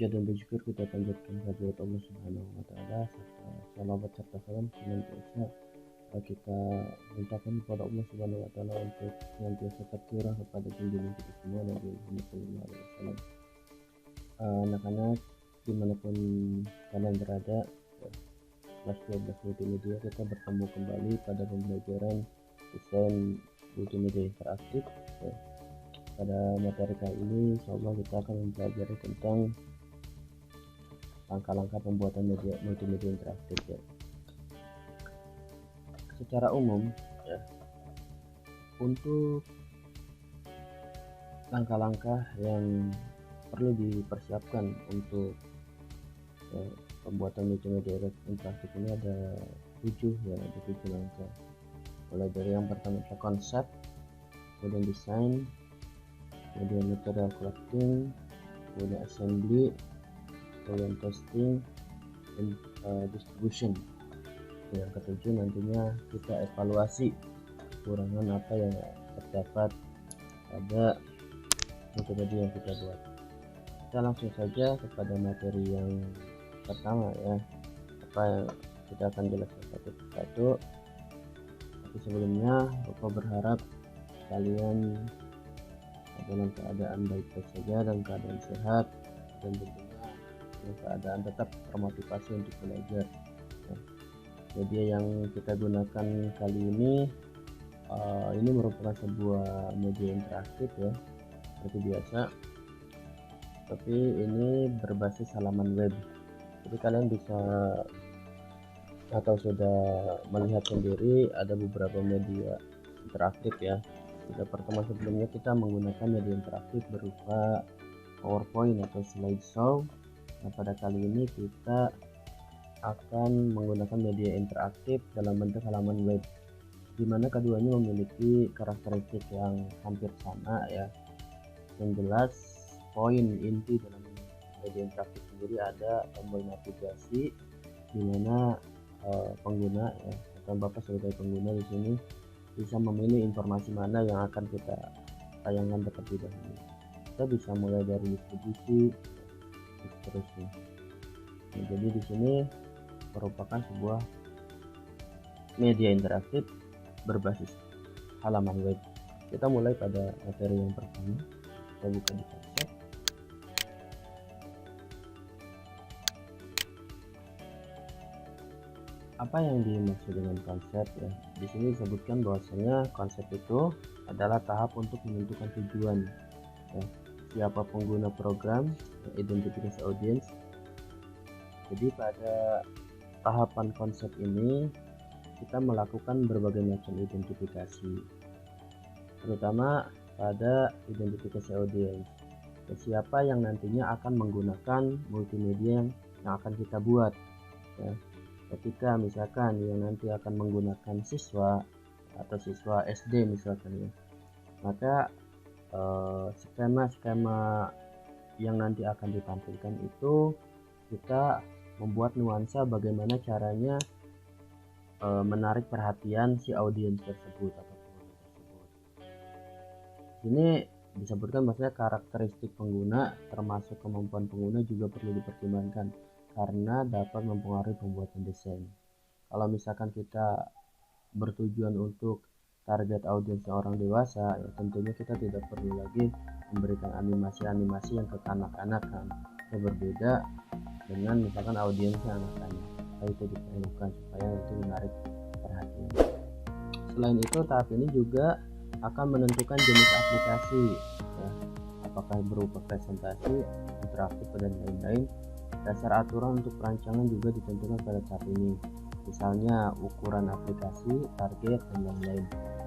Puja dan bersyukur kita panjatkan kehadirat Allah Subhanahu wa taala, serta salawat serta salam senantiasa kita mintakan kepada Allah Subhanahu wa taala untuk senantiasa tercurah kepada junjungan kita semua Nabi Muhammad SAW. Anak-anak dimanapun kalian berada, kelas 12 multimedia, kita bertemu kembali pada pembelajaran desain multimedia interaktif. Pada materi kali ini insyaallah kita akan mempelajari tentang langkah-langkah pembuatan multimedia interaktif. Secara umum untuk langkah-langkah yang perlu dipersiapkan untuk pembuatan multimedia interaktif ini ada 7 langkah. Mulai dari yang pertama konsep, kemudian desain, kemudian material collecting, kemudian assembly, kemudian testing, dan distribution. Yang ketujuh nantinya kita evaluasi kekurangan apa yang terdapat pada multimedia yang kita buat. Kita langsung saja kepada materi yang pertama apa yang kita akan jelaskan satu persatu. Tapi sebelumnya Bapak berharap kalian dalam keadaan baik-baik saja, dalam keadaan sehat, dan tentunya dalam keadaan tetap termotivasi untuk belajar. Media yang kita gunakan kali ini merupakan sebuah media interaktif seperti biasa, tapi ini berbasis halaman web. Jadi kalian bisa atau sudah melihat sendiri ada beberapa media interaktif Pada pertemuan sebelumnya kita menggunakan media interaktif berupa PowerPoint atau slideshow. Nah, pada kali ini kita akan menggunakan media interaktif dalam bentuk halaman web, di mana keduanya memiliki karakteristik yang hampir sama Yang jelas poin inti dalam media interaktif sendiri ada tombol navigasi, di mana pengguna atau Bapak sebagai pengguna di sini bisa memilih informasi mana yang akan kita tayangkan terlebih dahulu. Kita bisa mulai dari distribusi dan seterusnya. Nah, jadi di sini merupakan sebuah media interaktif berbasis halaman web. Kita mulai pada materi yang pertama. Kita buka di konsep. Apa yang dimaksud dengan konsep Di sini disebutkan bahwasanya konsep itu adalah tahap untuk menentukan tujuan. Siapa pengguna program, identifikasi audiens. Jadi pada tahapan konsep ini kita melakukan berbagai macam identifikasi, terutama pada identifikasi audiens. Siapa yang nantinya akan menggunakan multimedia yang akan kita buat. Ketika misalkan yang nanti akan menggunakan siswa atau siswa SD misalkan maka skema-skema yang nanti akan ditampilkan itu kita membuat nuansa bagaimana caranya menarik perhatian si audiens tersebut atau pengguna tersebut. Ini disebutkan bahwa karakteristik pengguna termasuk kemampuan pengguna juga perlu dipertimbangkan karena dapat mempengaruhi pembuatan desain. Kalau misalkan kita bertujuan untuk target audiens orang dewasa, tentunya kita tidak perlu lagi memberikan animasi-animasi yang kekanak-kanak itu berbeda dengan misalkan audiensnya anak-anak. Itu diperlukan supaya itu menarik perhatian. Selain itu, tahap ini juga akan menentukan jenis aplikasi apakah berupa presentasi, interaktif, dan lain-lain. Dasar aturan untuk perancangan juga ditentukan pada tahap ini, misalnya ukuran aplikasi, target, dan lain-lain.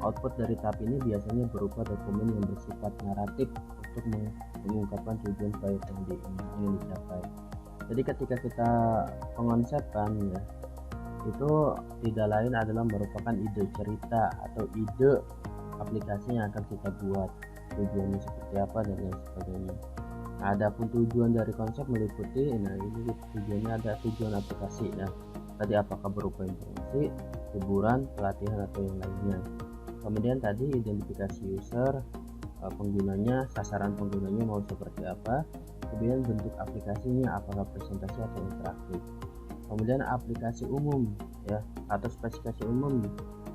Output dari tahap ini biasanya berupa dokumen yang bersifat naratif untuk mengungkapkan tujuan proyek yang ingin dicapai. Jadi ketika kita pengonsepkan itu tidak lain adalah merupakan ide cerita atau ide aplikasi yang akan kita buat, tujuannya seperti apa dan lain sebagainya. Nah, adapun tujuan dari konsep meliputi, ini tujuannya ada tujuan aplikasi tadi apakah berupa informasi, hiburan, pelatihan atau yang lainnya. Kemudian tadi identifikasi user, penggunanya, sasaran penggunanya mau seperti apa, kemudian bentuk aplikasinya apakah presentasi atau interaktif. Kemudian aplikasi umum ya atau spesifikasi umum,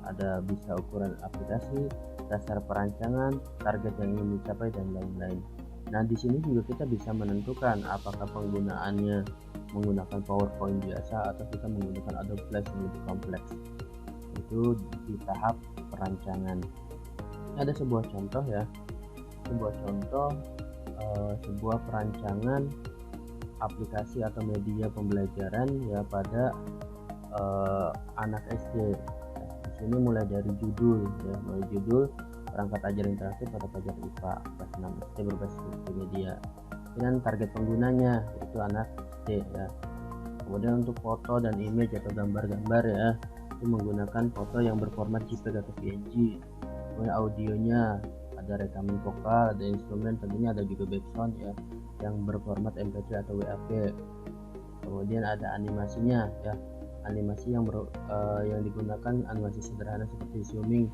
ada bisa ukuran aplikasi, dasar perancangan, target yang ingin dicapai dan lain-lain. Nah, di sini juga kita bisa menentukan apakah penggunaannya menggunakan PowerPoint biasa atau kita menggunakan Adobe Flash yang lebih kompleks. Itu di tahap perancangan. Ada sebuah contoh ya, sebuah perancangan aplikasi atau media pembelajaran ya pada anak SD. Di sini mulai dari judul perangkat ajar interaktif pada pelajar IPA kelas 6 SD berbasis multimedia. Dan target penggunanya itu anak SD ya. Kemudian untuk foto dan image atau gambar-gambar ya, itu menggunakan foto yang berformat JPEG atau PNG. Kemudian audionya ada rekaman vokal, ada instrumen, tentunya ada juga background ya yang berformat MP3 atau WAV. Kemudian ada animasinya ya, animasi yang digunakan animasi sederhana seperti zooming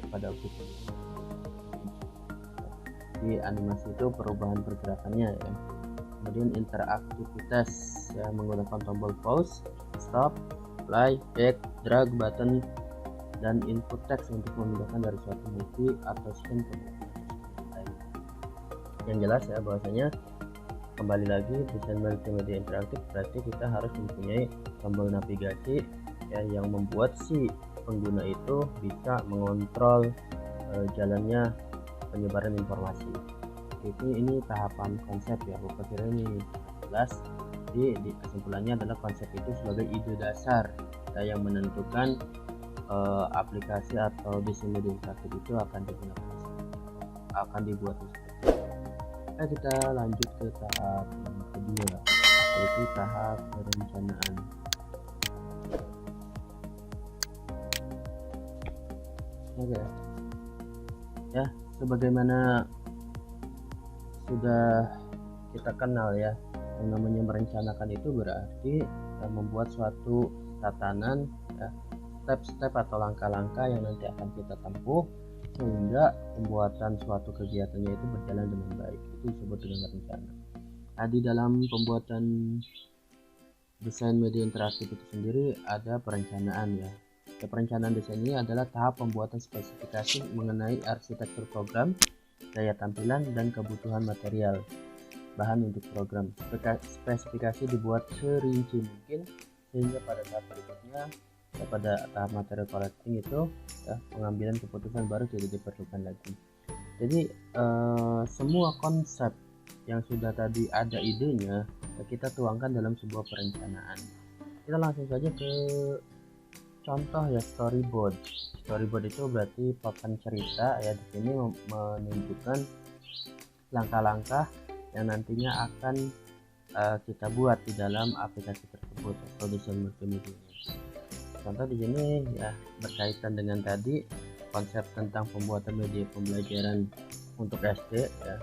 pada objek. Di animasi itu perubahan pergerakannya ya. Kemudian interaktivitas ya, menggunakan tombol pause, stop, play, back, drag, button, dan input text untuk memindahkan dari suatu movie atau scene ke lain. Yang jelas ya bahwasanya kembali lagi desain multimedia interaktif berarti kita harus mempunyai tombol navigasi ya, yang membuat si pengguna itu bisa mengontrol jalannya penyebaran informasi. Ini tahapan konsep ya, bukan kira ini jelas. Di kesimpulannya adalah konsep itu sebagai ide dasar kita yang menentukan aplikasi atau desain media interaktif itu akan dibuat. Kita lanjut ke tahap yang kedua, yaitu tahap perencanaan. Oke ya, sebagaimana sudah kita kenal ya, yang namanya merencanakan itu berarti membuat suatu tatanan ya, step-step atau langkah-langkah yang nanti akan kita tempuh sehingga pembuatan suatu kegiatannya itu berjalan dengan baik. Itu disebut dengan rencana. Nah, di dalam pembuatan desain media interaktif itu sendiri ada perencanaan ya. Perencanaan desain ini adalah tahap pembuatan spesifikasi mengenai arsitektur program, daya tampilan, dan kebutuhan material bahan untuk program. Spesifikasi dibuat serinci mungkin sehingga pada tahap berikutnya pada tahap material collecting itu ya, pengambilan keputusan baru tidak diperlukan lagi. Jadi semua konsep yang sudah tadi ada idenya ya, kita tuangkan dalam sebuah perencanaan. Kita langsung saja ke contoh ya, storyboard. Storyboard itu berarti papan cerita ya, di sini menunjukkan langkah-langkah yang nantinya akan kita buat di dalam aplikasi tersebut atau desain multimedia. Contoh di sini ya berkaitan dengan tadi konsep tentang pembuatan media pembelajaran untuk SD ya.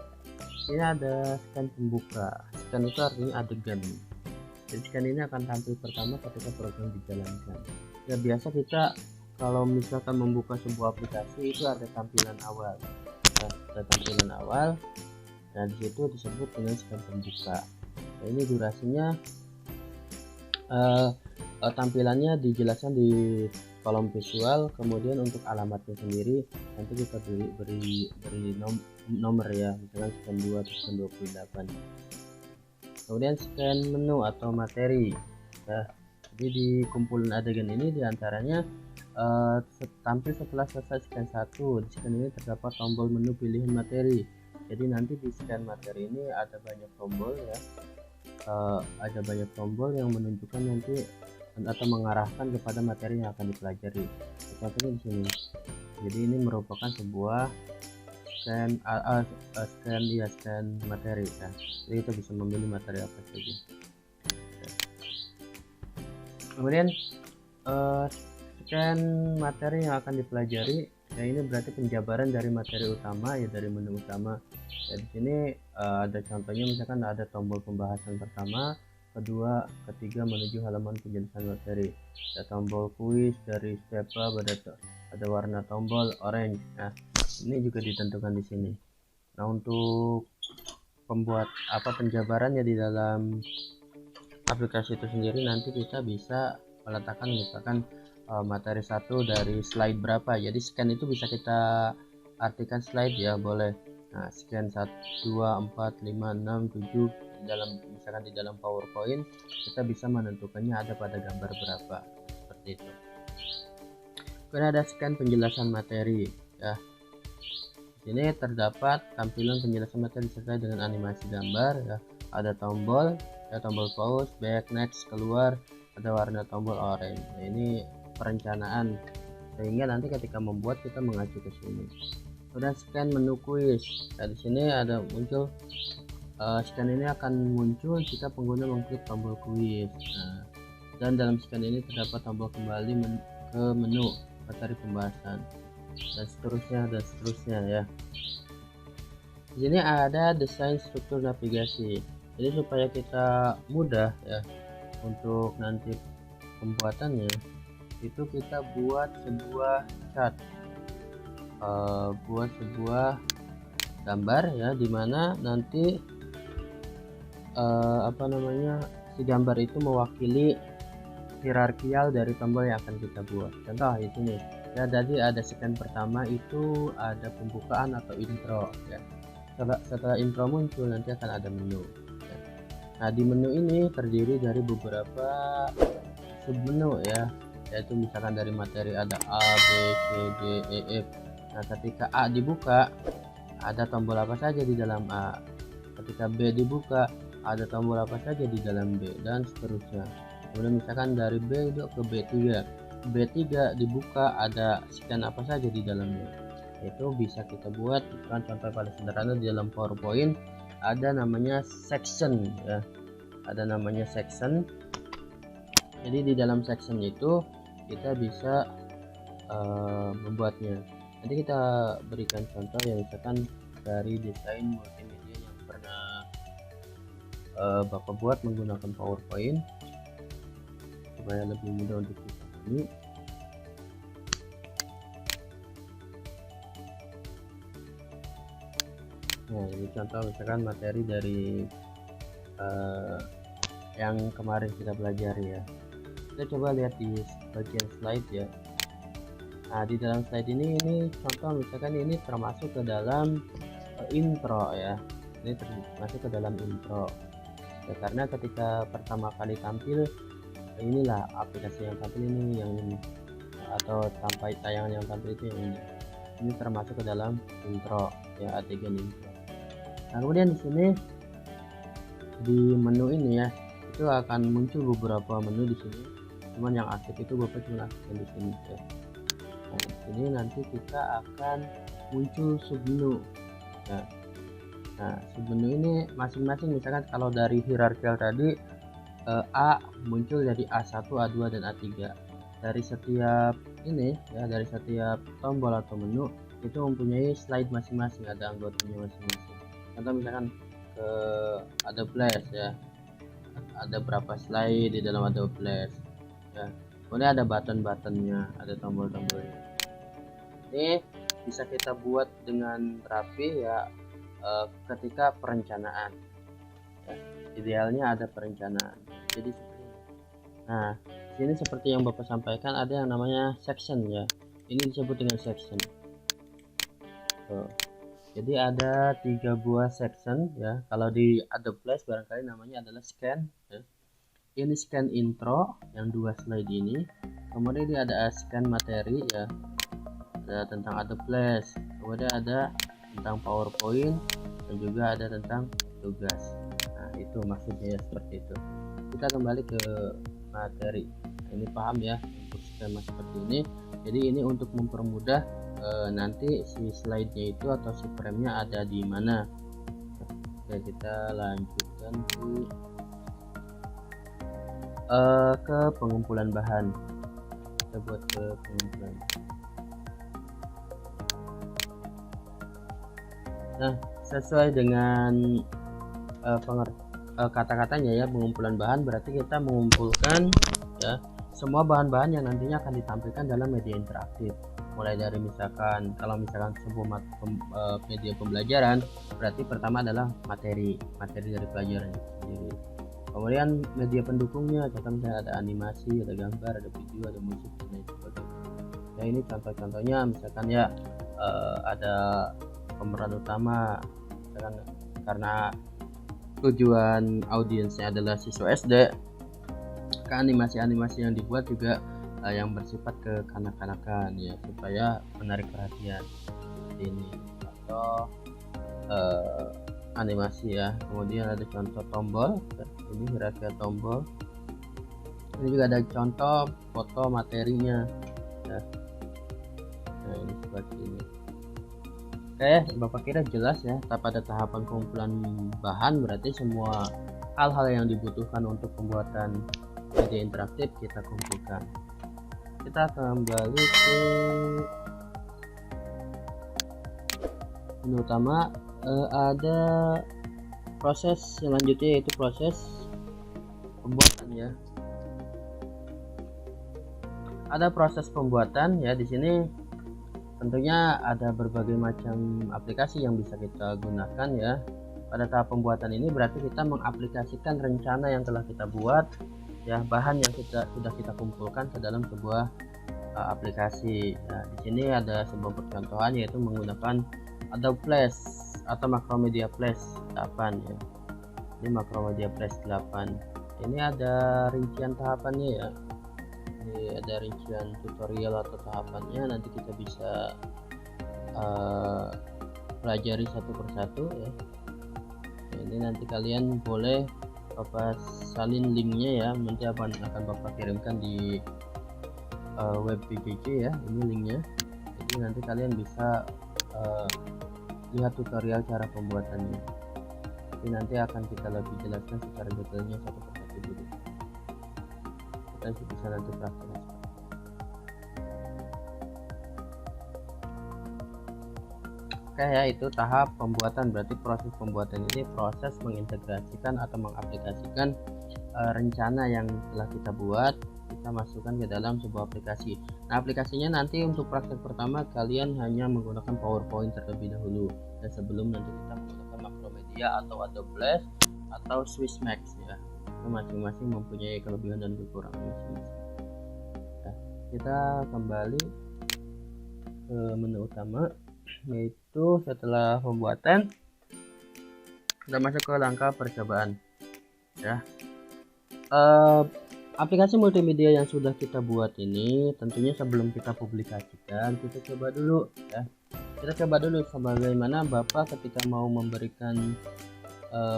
Ini ada scan pembuka. Scan itu artinya adegan. Jadi scan ini akan tampil pertama ketika program dijalankan. Ya biasa kita kalau misalkan membuka sebuah aplikasi itu ada tampilan awal. Nah, ada tampilan awal. Nah, di situ disebut dengan scan pembuka. Nah, ini durasinya tampilannya dijelaskan di kolom visual. Kemudian untuk alamatnya sendiri nanti kita beri nomor ya, misalkan scan 2 atau scan 28. Kemudian scan menu atau materi ya. Jadi di kumpulan adegan ini diantaranya tampil setelah selesai scan 1. Di scan ini terdapat tombol menu pilihan materi. Jadi nanti di scan materi ini ada banyak tombol ya, ada banyak tombol yang menunjukkan nanti atau mengarahkan kepada materi yang akan dipelajari. Contohnya di sini. Jadi ini merupakan sebuah scan materi ya. Jadi kita bisa memilih materi apa saja. Kemudian scan materi yang akan dipelajari. Ya, ini berarti penjabaran dari materi utama ya, dari menu utama. Ya, di sini ada contohnya, misalkan ada tombol pembahasan pertama, kedua, ketiga menuju halaman penjelasan materi. Ada tombol kuis dari step ada warna tombol orange. Nah, ini juga ditentukan di sini. Nah, untuk penjabarannya di dalam aplikasi itu sendiri, nanti kita bisa meletakkan misalkan materi satu dari slide berapa. Jadi scan itu bisa kita artikan slide ya, boleh. Nah, scan 1 2 4 5 6 7 misalkan di dalam PowerPoint kita bisa menentukannya ada pada gambar berapa, seperti itu. Kemudian ada scan penjelasan materi ya. Di sini terdapat tampilan penjelasan materi sesuai dengan animasi gambar ya. Ada tombol ya, tombol pause, back, next, keluar, ada warna tombol orange. Nah, ini perencanaan sehingga nanti ketika membuat kita mengacu ke sini. Kemudian scan menu quiz. Nah, di sini ada muncul scan ini akan muncul jika pengguna mengklik tombol quiz. Nah, dan dalam scan ini terdapat tombol kembali ke menu materi pembahasan dan seterusnya ya. Di sini ada desain struktur navigasi. Jadi supaya kita mudah ya untuk nanti pembuatannya, itu kita buat sebuah chart, buat sebuah gambar ya, dimana nanti si gambar itu mewakili hierarkial dari tombol yang akan kita buat. Contoh di sini ya, jadi ada scan pertama itu ada pembukaan atau intro ya. Setelah intro muncul nanti akan ada menu ya. Nah, di menu ini terdiri dari beberapa submenu ya, yaitu misalkan dari materi ada A, B, C, D, E, F. Nah, ketika A dibuka ada tombol apa saja di dalam A, ketika B dibuka ada tombol apa saja di dalam B, dan seterusnya. Kemudian misalkan dari B ke B3 dibuka ada scan apa saja di dalamnya. Itu bisa kita buat kan, contoh paling sederhana di dalam PowerPoint ada namanya section ya, ada namanya section. Jadi di dalam section itu kita bisa membuatnya. Nanti kita berikan contoh yang misalkan dari desain multimedia yang pernah Bapak buat menggunakan PowerPoint supaya lebih mudah untuk dipahami. Nah, ini contoh misalkan materi dari yang kemarin kita pelajari ya. Kita coba lihat di bagian slide ya. Nah, di dalam slide ini contoh misalkan ini termasuk ke dalam intro ya. Ini termasuk ke dalam intro ya, karena ketika pertama kali tampil, inilah aplikasi yang tampil ini, yang ini, atau sampai tayangan yang tampil itu yang ini termasuk ke dalam intro ya, adegan intro. Nah, kemudian di sini di menu ini ya, itu akan muncul beberapa menu di sini, cuman yang aktif itu Bapak cuma aktifkan di sini ya. Nah, di sini nanti kita akan muncul submenu ya. Nah, submenu ini masing-masing, misalkan kalau dari hierarkial tadi A muncul dari A1, A2 dan A3. Dari setiap ini ya, dari setiap tombol atau menu itu mempunyai slide masing-masing, ada anggotanya masing-masing. Contoh misalkan ada flash ya, ada berapa slide di dalam ada flash ya. Kemudian ada button-buttonnya, ada tombol-tombolnya. Ini bisa kita buat dengan rapi ya ketika perencanaan ya. Idealnya ada perencanaan. Jadi seperti ini. Nah, sini seperti yang Bapak sampaikan ada yang namanya section ya. Ini disebut dengan section. Jadi ada 3 buah section ya. Kalau di Adobe Flash barangkali namanya adalah scan ya. Ini scan intro yang 2 slide ini. Kemudian ini ada scan materi ya, ada tentang Adobe Flash. Kemudian ada tentang PowerPoint dan juga ada tentang tugas. Nah, itu maksudnya ya, seperti itu. Kita kembali ke materi. Nah, ini paham ya untuk skema seperti ini. Jadi ini untuk mempermudah nanti si slide-nya itu atau si frame-nya ada di mana. Oke, kita lanjutkan ke pengumpulan bahan. Kita buat ke pengumpulan. Nah, sesuai dengan kata-katanya ya, pengumpulan bahan berarti kita mengumpulkan ya semua bahan-bahan yang nantinya akan ditampilkan dalam media interaktif. mulai dari misalkan kalau misalkan sebuah media pembelajaran, berarti pertama adalah materi dari pelajaran itu sendiri. Kemudian media pendukungnya, contoh misalnya ada animasi, ada gambar, ada video, ada musik dan lain sebagainya. Ya ini contoh-contohnya, misalkan ya ada pemeran utama, misalkan karena tujuan audiensnya adalah siswa SD, animasi-animasi yang dibuat juga yang bersifat kekanak-kanakan ya, supaya menarik perhatian. Ini contoh animasi ya. Kemudian ada contoh tombol, ini rahasia tombol. Ini juga ada contoh foto materinya ya. Nah ini seperti ini. Oke, Bapak kira jelas ya. Pada tahapan pengumpulan bahan berarti semua hal-hal yang dibutuhkan untuk pembuatan media interaktif kita kumpulkan. Kita kembali ke menu utama. Ada proses selanjutnya, yaitu proses pembuatan ya. Ada proses pembuatan ya. Di sini tentunya ada berbagai macam aplikasi yang bisa kita gunakan ya. Pada tahap pembuatan ini berarti kita mengaplikasikan rencana yang telah kita buat ya, bahan yang sudah kita kumpulkan ke dalam sebuah aplikasi. Nah, di sini ada sebuah percontohan, yaitu menggunakan Adobe Flash atau Macromedia Flash 8 ya. Ini Macromedia Flash 8. Ini ada rincian tahapannya ya. Ini ada rincian tutorial atau tahapannya, nanti kita bisa pelajari satu persatu ya. Ini nanti kalian boleh Bapak salin linknya ya, nanti akan Bapak kirimkan di web PJJ ya. Ini linknya, jadi nanti kalian bisa lihat tutorial cara pembuatannya. Tapi nanti akan kita lebih jelaskan secara detailnya satu persatu dulu. Kita bisa nanti praktekkan. Oke ya, itu tahap pembuatan. Berarti proses pembuatan ini proses mengintegrasikan atau mengaplikasikan rencana yang telah kita buat, kita masukkan ke dalam sebuah aplikasi. Nah, aplikasinya nanti untuk praktek pertama kalian hanya menggunakan PowerPoint terlebih dahulu, dan sebelum nanti kita menggunakan Macromedia atau Adobe Flash atau Swissmax ya. Itu masing-masing mempunyai kelebihan dan kekurangan masing-masing. Nah, kita kembali ke menu utama, yaitu setelah pembuatan kita masuk ke langkah percobaan ya. Aplikasi multimedia yang sudah kita buat ini tentunya sebelum kita publikasikan, kita coba dulu ya. Kita coba dulu sebagaimana Bapak ketika mau memberikan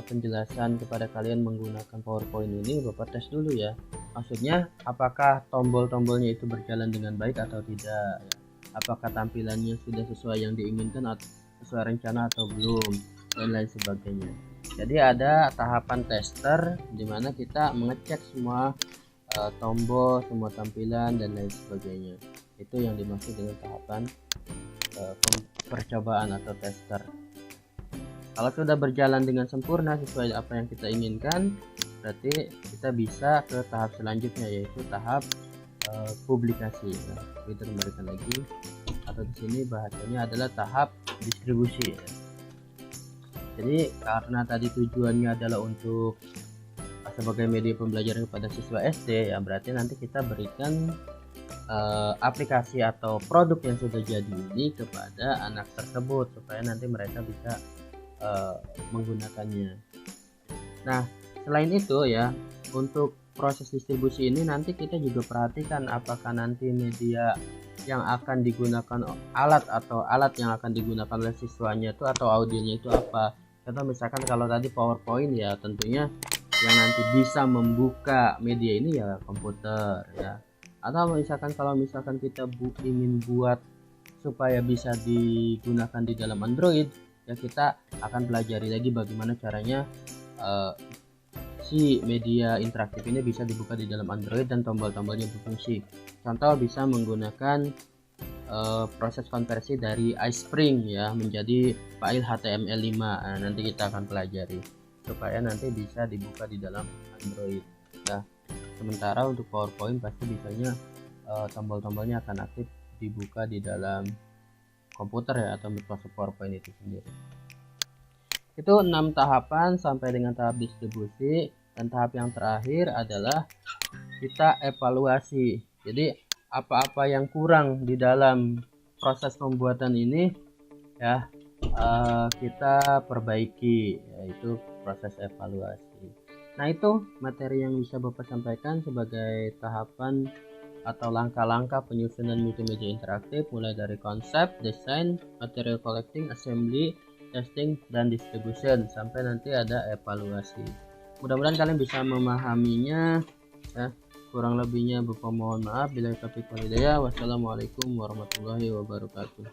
penjelasan kepada kalian menggunakan PowerPoint ini, Bapak tes dulu ya. Maksudnya apakah tombol-tombolnya itu berjalan dengan baik atau tidak ya. Apakah tampilannya sudah sesuai yang diinginkan atau sesuai rencana atau belum, dan lain sebagainya. Jadi ada tahapan tester di mana kita mengecek semua tombol, semua tampilan dan lain sebagainya. Itu yang dimaksud dengan tahapan percobaan atau tester. Kalau sudah berjalan dengan sempurna sesuai apa yang kita inginkan, berarti kita bisa ke tahap selanjutnya, yaitu tahap publikasi. Nah, kita kembalikan lagi, atau di sini bahasanya adalah tahap distribusi ya. Jadi karena tadi tujuannya adalah untuk sebagai media pembelajaran kepada siswa SD ya, berarti nanti kita berikan aplikasi atau produk yang sudah jadi ini kepada anak tersebut supaya nanti mereka bisa menggunakannya. Nah, selain itu ya, untuk proses distribusi ini nanti kita juga perhatikan apakah nanti media yang akan digunakan, alat yang akan digunakan oleh siswanya itu atau audionya itu apa. Contoh misalkan kalau tadi PowerPoint ya, tentunya yang nanti bisa membuka media ini ya komputer ya. Atau misalkan kalau misalkan kita ingin buat supaya bisa digunakan di dalam Android ya, kita akan pelajari lagi bagaimana caranya si media interaktif ini bisa dibuka di dalam Android dan tombol-tombolnya berfungsi. Contoh bisa menggunakan proses konversi dari iSpring ya menjadi file HTML5. Nah, nanti kita akan pelajari supaya nanti bisa dibuka di dalam Android. Nah, sementara untuk PowerPoint pasti bisanya tombol-tombolnya akan aktif dibuka di dalam komputer ya, atau Microsoft PowerPoint itu sendiri. Itu 6 tahapan sampai dengan tahap distribusi, dan tahap yang terakhir adalah kita evaluasi. Jadi apa-apa yang kurang di dalam proses pembuatan ini ya kita perbaiki, yaitu proses evaluasi. Nah, itu materi yang bisa Bapak sampaikan sebagai tahapan atau langkah-langkah penyusunan multimedia interaktif, mulai dari konsep, desain, material collecting, assembly, testing, dan distribution, sampai nanti ada evaluasi. Mudah-mudahan kalian bisa memahaminya ya. Kurang lebihnya Bapak mohon maaf. Bila taufiq wal hidayah. Wassalamualaikum warahmatullahi wabarakatuh.